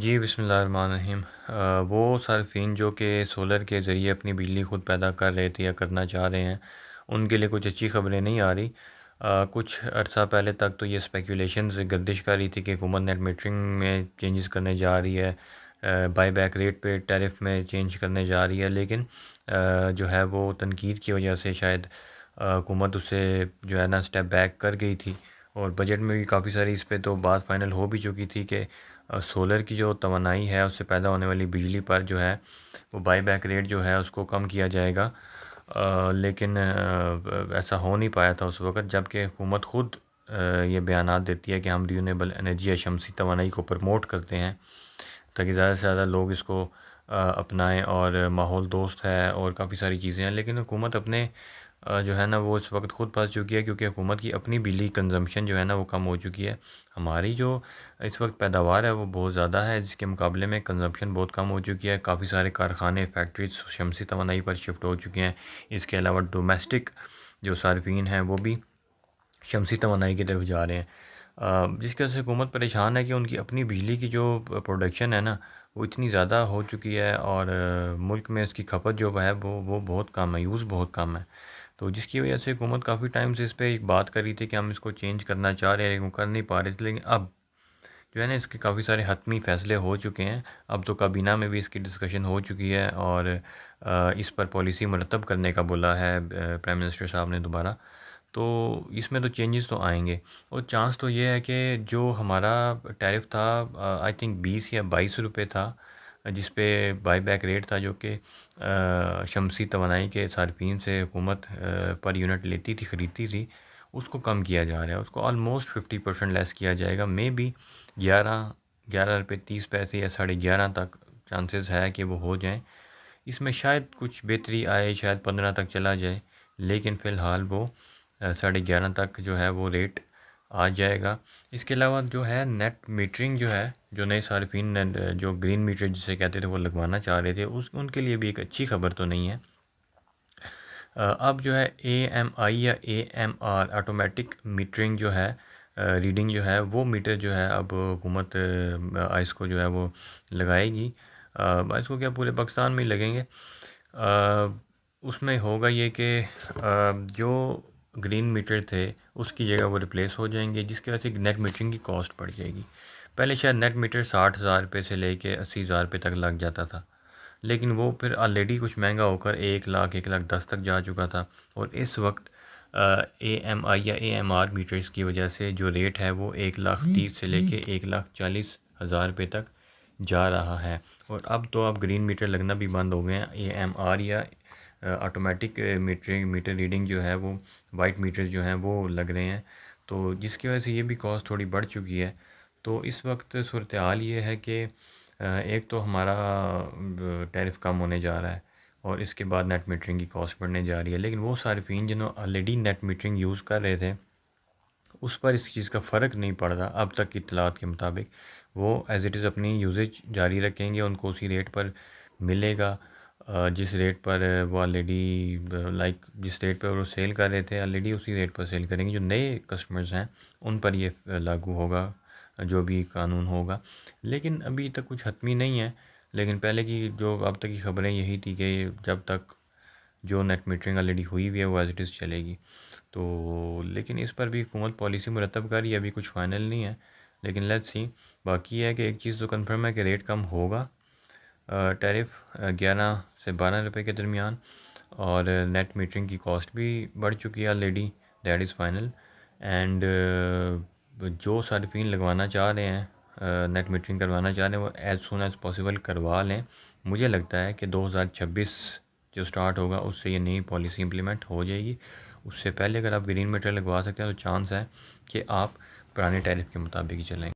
जी, बिस्मिल्लाहिर्रहमानिर्रहीम। वो सार्फ़िन जो कि सोलर के ज़रिए अपनी बिजली खुद पैदा कर रहे थे या करना चाह रहे हैं, उनके लिए कुछ अच्छी ख़बरें नहीं आ रही। कुछ अर्सा पहले तक तो ये स्पेकुलेशंस गर्दिश कर रही थी कि हुकूमत नेट मीटरिंग में चेंजेस करने जा रही है, बाईबैक रेट पे टैरिफ में चेंज करने जा रही है। लेकिन जो है वो तनकीद की वजह से शायद हुकूमत उससे जो है ना स्टेप बैक कर गई थी। और बजट में भी काफ़ी सारी इस पे तो बात फ़ाइनल हो भी चुकी थी कि सोलर की जो तवानाई है उससे पैदा होने वाली बिजली पर जो है वो बाईबैक रेट जो है उसको कम किया जाएगा। लेकिन ऐसा हो नहीं पाया था उस वक़्त, जबकि हुकूमत ख़ुद ये बयानात देती है कि हम रिन्यूएबल एनर्जी या शमसी तवानाई को प्रमोट करते हैं ताकि ज़्यादा से ज़्यादा लोग इसको अपनाएं, और माहौल दोस्त है और काफ़ी सारी चीज़ें हैं। लेकिन हुकूमत अपने जो है ना वो इस वक्त ख़ुद फंस चुकी है, क्योंकि हुकूमत की अपनी बिजली कंजम्पशन जो है ना वो कम हो चुकी है। हमारी जो इस वक्त पैदावार है वो बहुत ज़्यादा है, जिसके मुकाबले में कंजम्पशन बहुत कम हो चुकी है। काफ़ी सारे कारखाने, फैक्ट्रीज शमसी तवानाई पर शिफ्ट हो चुके हैं। इसके अलावा डोमेस्टिक जो सार्फिन हैं वो भी शमसी तवानाई की तरफ जा रहे हैं, जिसकी वजह से हुकूमत परेशान है कि उनकी अपनी बिजली की जो प्रोडक्शन है ना वो इतनी ज़्यादा हो चुकी है, और मुल्क में इसकी खपत जो है वो बहुत कम है, यूज़ बहुत कम है। तो जिसकी वजह से हुकूमत काफ़ी टाइम से इस पे एक बात कर रही थी कि हम इसको चेंज करना चाह रहे हैं, लेकिन वो कर नहीं पा रहे थे। लेकिन अब जो है ना इसके काफ़ी सारे हतमी फ़ैसले हो चुके हैं। अब तो काबीना में भी इसकी डिस्कशन हो चुकी है, और इस पर पॉलिसी मुरतब करने का बोला है प्राइम मिनिस्टर साहब ने दोबारा। तो इसमें तो चेंजेस तो आएंगे, और चांस तो ये है कि जो हमारा टैरिफ था आई थिंक 20 या 22 रुपये था, जिस पे बाईबैक रेट था, जो कि शमसी तवानाई के सार्फिन से हुकूमत पर यूनिट लेती थी, ख़रीदती थी, उसको कम किया जा रहा है। उसको ऑलमोस्ट 50% लेस किया जाएगा। मे बी 11 रुपये 30 पैसे या 11.5 तक चांसेस है कि वो हो जाएं। इसमें शायद कुछ बेहतरी आए, शायद 15 तक चला जाए, लेकिन फ़िलहाल वो 11.5 तक जो है वो रेट आ जाएगा। इसके अलावा जो है नेट मीटरिंग जो है, जो नए सार्फिन ने जो ग्रीन मीटर जिसे कहते थे वो लगवाना चाह रहे थे, उस उनके लिए भी एक अच्छी खबर तो नहीं है। अब जो है AMI या AMR ऑटोमेटिक मीटरिंग जो है, रीडिंग जो है वो मीटर जो है अब हुकूमत इसको जो है वो लगाएगी। इसको क्या पूरे पाकिस्तान में ही लगेंगे। उसमें होगा ये कि जो ग्रीन मीटर थे उसकी जगह वो रिप्लेस हो जाएंगे, जिसकी वजह से नेट मीटरिंग की कॉस्ट बढ़ जाएगी। पहले शायद नेट मीटर 60,000 रुपये से लेके 80,000 रुपये तक लग जाता था, लेकिन वो फिर ऑलरेडी कुछ महंगा होकर 1 लाख 1,10,000 तक जा चुका था। और इस वक्त AMI या AMR मीटर्स की वजह से जो रेट है वो 1,30,000 से लेके 1,40,000 रुपये तक जा रहा है। और अब तो अब ग्रीन मीटर लगना भी बंद हो गए हैं। AMR या ऑटोमेटिक मीटर रीडिंग जो है वो वाइट मीटर्स जो हैं वो लग रहे हैं, तो जिसकी वजह से ये भी कॉस्ट थोड़ी बढ़ चुकी है। तो इस वक्त सूरत हाल ये है कि एक तो हमारा टैरिफ कम होने जा रहा है, और इसके बाद नेट मीटरिंग की कॉस्ट बढ़ने जा रही है। लेकिन वो सार्फिन जिन्होंने ऑलरेडी नेट मीटरिंग यूज़ कर रहे थे, उस पर इस चीज़ का फ़र्क नहीं पड़ रहा अब तक की इत्तलात के मुताबिक। वो एज़ इट इज़ अपनी यूजेज जारी रखेंगे, उनको उसी रेट पर मिलेगा जिस रेट पर वो ऑलरेडी लाइक जिस रेट पर वो सेल कर रहे थे ऑलरेडी उसी रेट पर सेल करेंगे। जो नए कस्टमर्स हैं उन पर ये लागू होगा, जो भी कानून होगा। लेकिन अभी तक कुछ हतमी नहीं है। लेकिन पहले की जो अब तक की ख़बरें यही थी कि जब तक जो नेट मीटरिंग ऑलरेडी हुई हुई है वो एज़ इट इज़ चलेगी। तो लेकिन इस पर भी हुकूमत पॉलिसी मुरतब कर रही है, अभी कुछ फ़ाइनल नहीं है, लेकिन लेट्स सी। बाकी है कि एक चीज़ तो कंफर्म है कि रेट कम होगा, टैरिफ 11 से 12 रुपये के दरमियान, और नेट मीटरिंग की कॉस्ट भी बढ़ चुकी है already, that is final. And जो सार्फिन लगवाना चाह रहे हैं, नेट मीटरिंग करवाना चाह रहे हैं, वो एज़ सुन एज़ पॉसिबल करवा लें। मुझे लगता है कि 2026 जो स्टार्ट होगा उससे ये नई पॉलिसी इम्प्लीमेंट हो जाएगी। उससे पहले अगर आप ग्रीन मीटर लगवा सकते हैं तो चांस है कि आप पुराने टैरिफ के मुताबिक ही चलें।